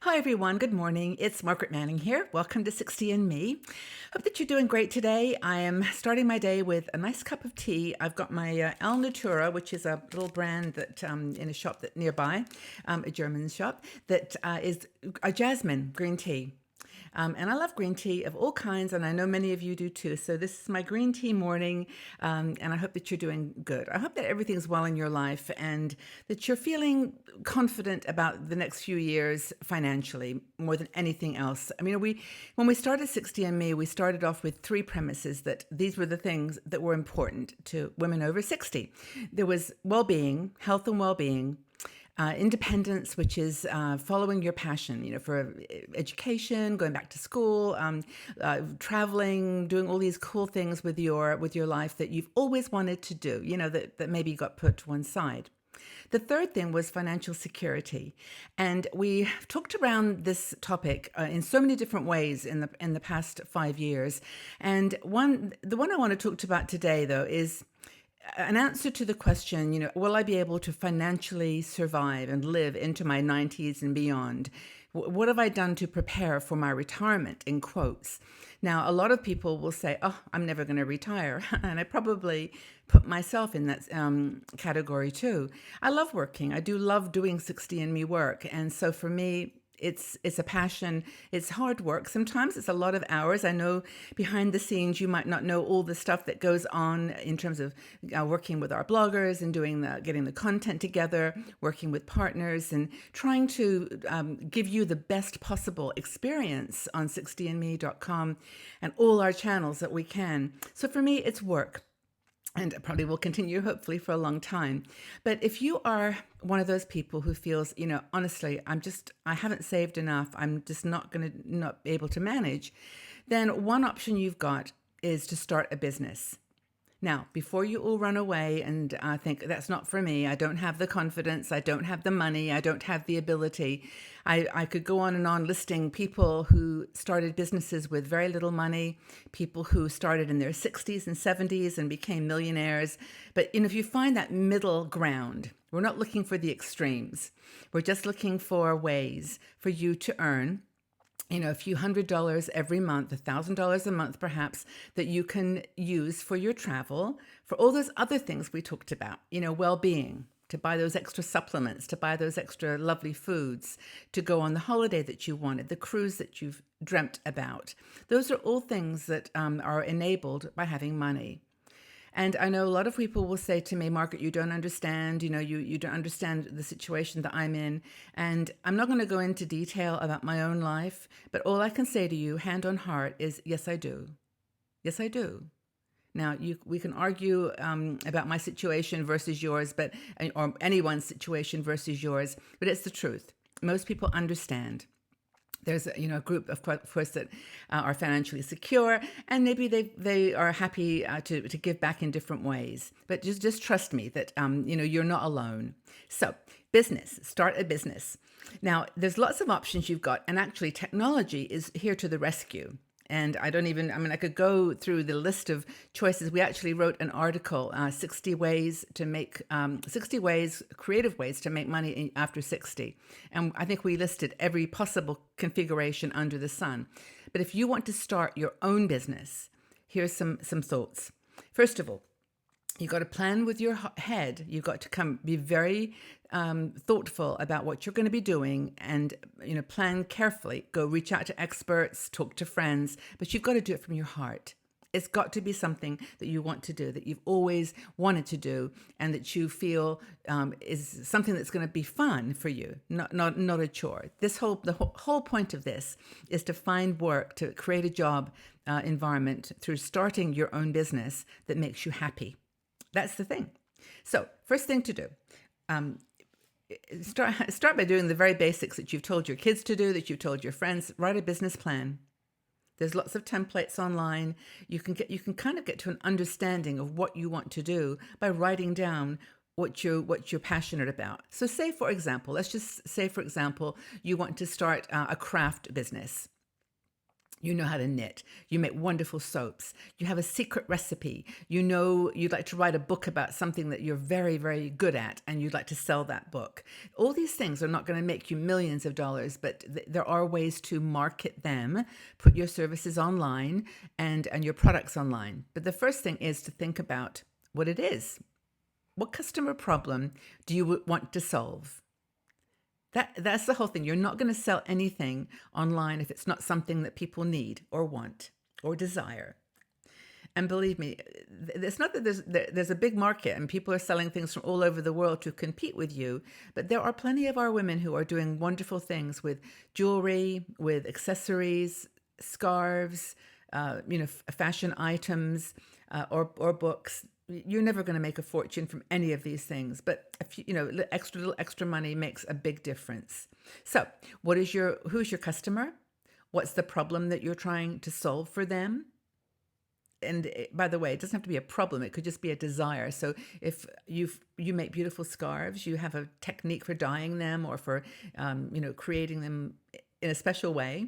Hi, everyone. Good morning. It's Margaret Manning here. Welcome to 60 and Me. Hope that you're doing great today. I am starting my day with a nice cup of tea. I've got my Al Natura, which is a little brand that in a shop that nearby, a German shop, that is a jasmine green tea. And I love green tea of all kinds, and I know many of you do too. So this is my green tea morning, and I hope that you're doing good. I hope that everything's well in your life and that you're feeling confident about the next few years financially more than anything else. I mean, when we started 60andMe, we started off with three premises that these were the things that were important to women over 60. There was well-being, health and well-being, independence, which is following your passion, for education, going back to school, traveling, doing all these cool things with your life that you've always wanted to do, that maybe got put to one side. The third thing was financial security, and we talked around this topic in so many different ways in the past 5 years. And the one I want to talk about today, though, is an answer to the question, will I be able to financially survive and live into my 90s and beyond? What have I done to prepare for my retirement, in quotes? Now, a lot of people will say, oh, I'm never going to retire. And I probably put myself in that category too. I love working. I do love doing 60andMe work. And so for me, it's a passion. It's hard work. Sometimes it's a lot of hours. I know behind the scenes, you might not know all the stuff that goes on in terms of working with our bloggers and getting the content together, working with partners and trying to give you the best possible experience on 60andme.com and all our channels that we can. So for me, it's work. And it probably will continue, hopefully, for a long time. But if you are one of those people who feels, honestly, I haven't saved enough, I'm just not be able to manage, then one option you've got is to start a business. Now, before you all run away and think that's not for me, I don't have the confidence, I don't have the money, I don't have the ability. I could go on and on listing people who started businesses with very little money, people who started in their 60s and 70s and became millionaires. But if you find that middle ground, we're not looking for the extremes. We're just looking for ways for you to earn a few $100s every month, $1,000 a month perhaps, that you can use for your travel, for all those other things we talked about, well-being, to buy those extra supplements, to buy those extra lovely foods, to go on the holiday that you wanted, the cruise that you've dreamt about. Those are all things that are enabled by having money. And I know a lot of people will say to me, Margaret, you don't understand, you don't understand the situation that I'm in. And I'm not going to go into detail about my own life, but all I can say to you, hand on heart, is yes, I do. Yes, I do. Now, we can argue about my situation versus yours, or anyone's situation versus yours, but it's the truth. Most people understand. There's a group of course that are financially secure, and maybe they are happy to give back in different ways. But just trust me that you're not alone. So start a business. Now there's lots of options you've got, and actually technology is here to the rescue. And I could go through the list of choices. We actually wrote an article, 60 creative ways to make money after 60. And I think we listed every possible configuration under the sun. But if you want to start your own business, here's some thoughts. First of all, you got to plan with your head. You've got to be very thoughtful about what you're going to be doing, and plan carefully. Go reach out to experts, talk to friends, but you've got to do it from your heart. It's got to be something that you want to do, that you've always wanted to do, and that you feel is something that's going to be fun for you, not a chore. The whole point of this is to find work, to create a job environment through starting your own business that makes you happy. That's the thing. So first thing to do, start by doing the very basics that you've told your kids to do, that you've told your friends. Write a business plan. There's lots of templates online. You can kind of get to an understanding of what you want to do by writing down what you're passionate about. So let's just say, for example, you want to start a craft business. You know how to knit. You make wonderful soaps. You have a secret recipe. You know you'd like to write a book about something that you're very, very good at and you'd like to sell that book. All these things are not going to make you millions of dollars, but there are ways to market them, put your services online and your products online. But the first thing is to think about what it is. What customer problem do you want to solve? That's the whole thing. You're not going to sell anything online if it's not something that people need or want or desire. And believe me, it's not that there's a big market and people are selling things from all over the world to compete with you, but there are plenty of our women who are doing wonderful things with jewelry, with accessories, scarves, fashion items, or books. You're never going to make a fortune from any of these things, but if little extra money makes a big difference. So, who's your customer? What's the problem that you're trying to solve for them? And by the way, it doesn't have to be a problem. It could just be a desire. So if you make beautiful scarves, you have a technique for dyeing them or for creating them in a special way.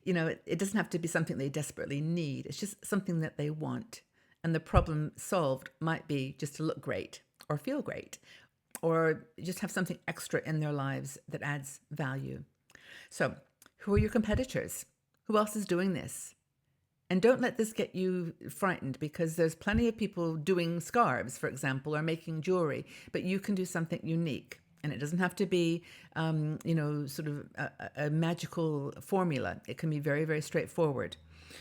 It doesn't have to be something they desperately need. It's just something that they want. And the problem solved might be just to look great or feel great or just have something extra in their lives that adds value. So, who are your competitors? Who else is doing this? And don't let this get you frightened, because there's plenty of people doing scarves, for example, or making jewelry, but you can do something unique. And it doesn't have to be, sort of a magical formula. It can be very, very straightforward.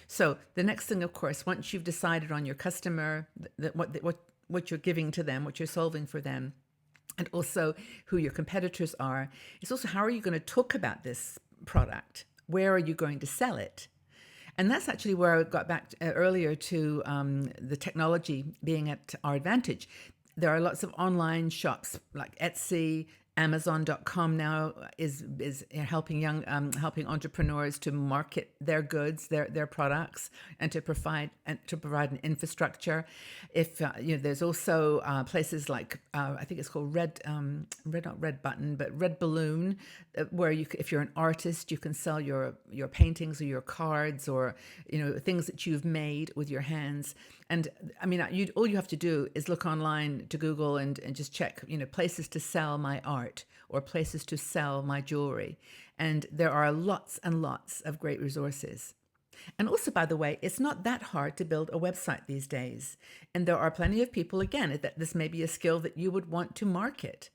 So the next thing, of course, once you've decided on your customer, what you're giving to them, what you're solving for them, and also who your competitors are, it's also how are you going to talk about this product? Where are you going to sell it? And that's actually where I got back earlier to the technology being at our advantage. There are lots of online shops like Etsy. Amazon.com now is helping helping entrepreneurs to market their goods, their products, and to provide an infrastructure. If there's also places like I think it's called not Red Button, but Red Balloon, where if you're an artist, you can sell your paintings or your cards or things that you've made with your hands. And I mean, all you have to do is look online to Google and just check, places to sell my art or places to sell my jewelry. And there are lots and lots of great resources. And also, by the way, it's not that hard to build a website these days. And there are plenty of people, again, that this may be a skill that you would want to market.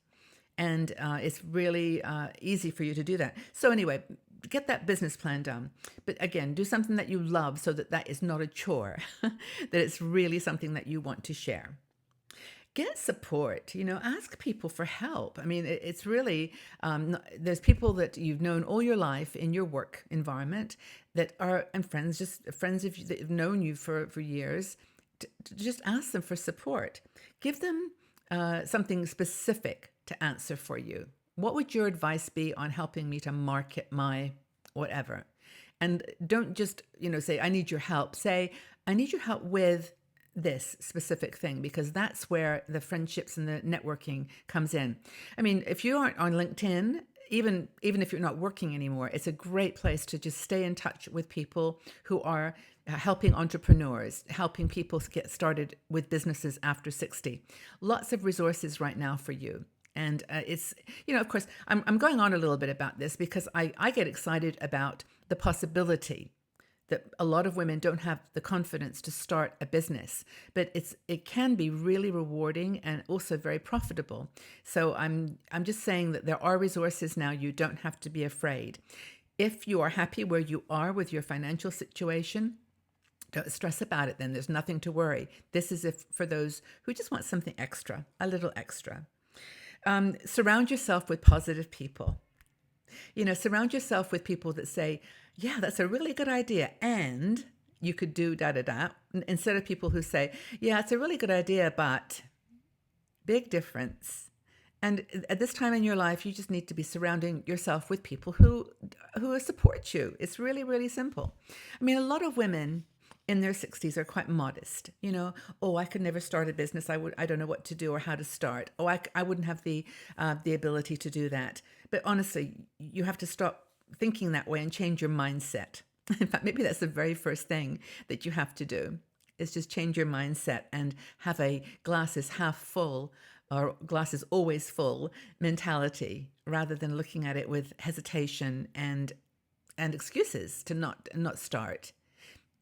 And it's really easy for you to do that. So anyway, get that business plan done. But again, do something that you love so that is not a chore, that it's really something that you want to share. Get support, ask people for help. I mean, it's really, there's people that you've known all your life in your work environment and friends that have known you for years, to just ask them for support. Give them something specific to answer for you. What would your advice be on helping me to market my whatever? And don't just, say, I need your help. Say, I need your help with this specific thing, because that's where the friendships and the networking comes in. I mean, if you aren't on LinkedIn, even if you're not working anymore, it's a great place to just stay in touch with people who are helping entrepreneurs, helping people get started with businesses after 60. Lots of resources right now for you. And it's, of course, I'm going on a little bit about this because I get excited about the possibility that a lot of women don't have the confidence to start a business, but it can be really rewarding and also very profitable. So I'm just saying that there are resources now. You don't have to be afraid. If you are happy where you are with your financial situation, don't stress about it then. There's nothing to worry. This is for those who just want something extra, a little extra. Surround yourself with positive people. Surround yourself with people that say, yeah, that's a really good idea, and you could do da-da-da, instead of people who say, yeah, it's a really good idea, but big difference. And at this time in your life, you just need to be surrounding yourself with people who support you. It's really, really simple. I mean, a lot of women in their 60s are quite modest. Oh, I could never start a business. I don't know what to do or how to start. Oh, I wouldn't have the ability to do that. But honestly, you have to stop thinking that way and change your mindset. In fact, maybe that's the very first thing that you have to do is just change your mindset and have a glass is half full or glass is always full mentality rather than looking at it with hesitation and excuses to not start.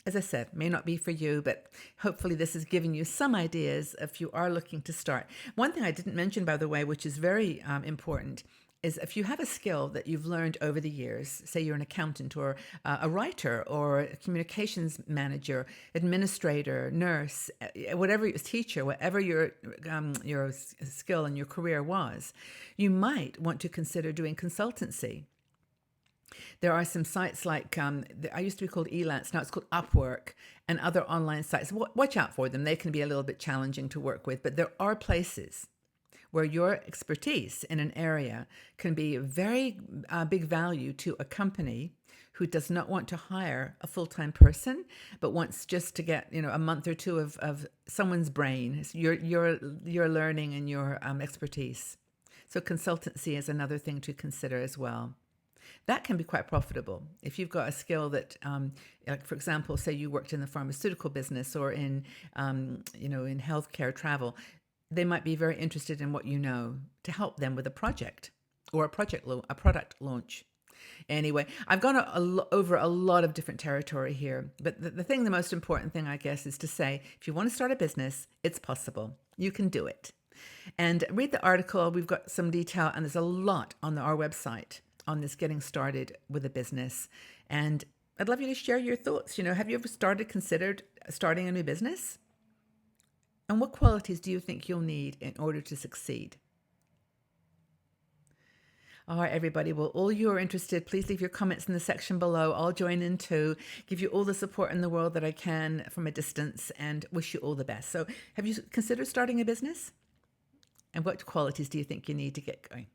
As I said, may not be for you, but hopefully this is giving you some ideas if you are looking to start. One thing I didn't mention, by the way, which is very important, is if you have a skill that you've learned over the years, say you're an accountant or a writer or a communications manager, administrator, nurse, whatever teacher, whatever your skill and your career was, you might want to consider doing consultancy. There are some sites like, I used to be called Elance, now it's called Upwork, and other online sites. Watch out for them. They can be a little bit challenging to work with, but there are places where your expertise in an area can be a very big value to a company who does not want to hire a full-time person, but wants just to get a month or two of someone's brain, your learning and your expertise. So consultancy is another thing to consider as well. That can be quite profitable. If you've got a skill that, like for example, say you worked in the pharmaceutical business or in healthcare travel, they might be very interested in what you know to help them with a project or a product launch. Anyway, I've gone over a lot of different territory here, but the most important thing, I guess, is to say, if you want to start a business, it's possible. You can do it. And read the article. We've got some detail, and there's a lot on our website on this getting started with a business. And I'd love you to share your thoughts. Have you ever considered starting a new business? And what qualities do you think you'll need in order to succeed? All right, everybody. Well, all you are interested, please leave your comments in the section below. I'll join in too, give you all the support in the world that I can from a distance, and wish you all the best. So have you considered starting a business? And what qualities do you think you need to get going?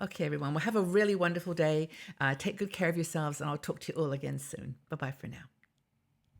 Okay, everyone. Well, have a really wonderful day. Take good care of yourselves, and I'll talk to you all again soon. Bye-bye for now.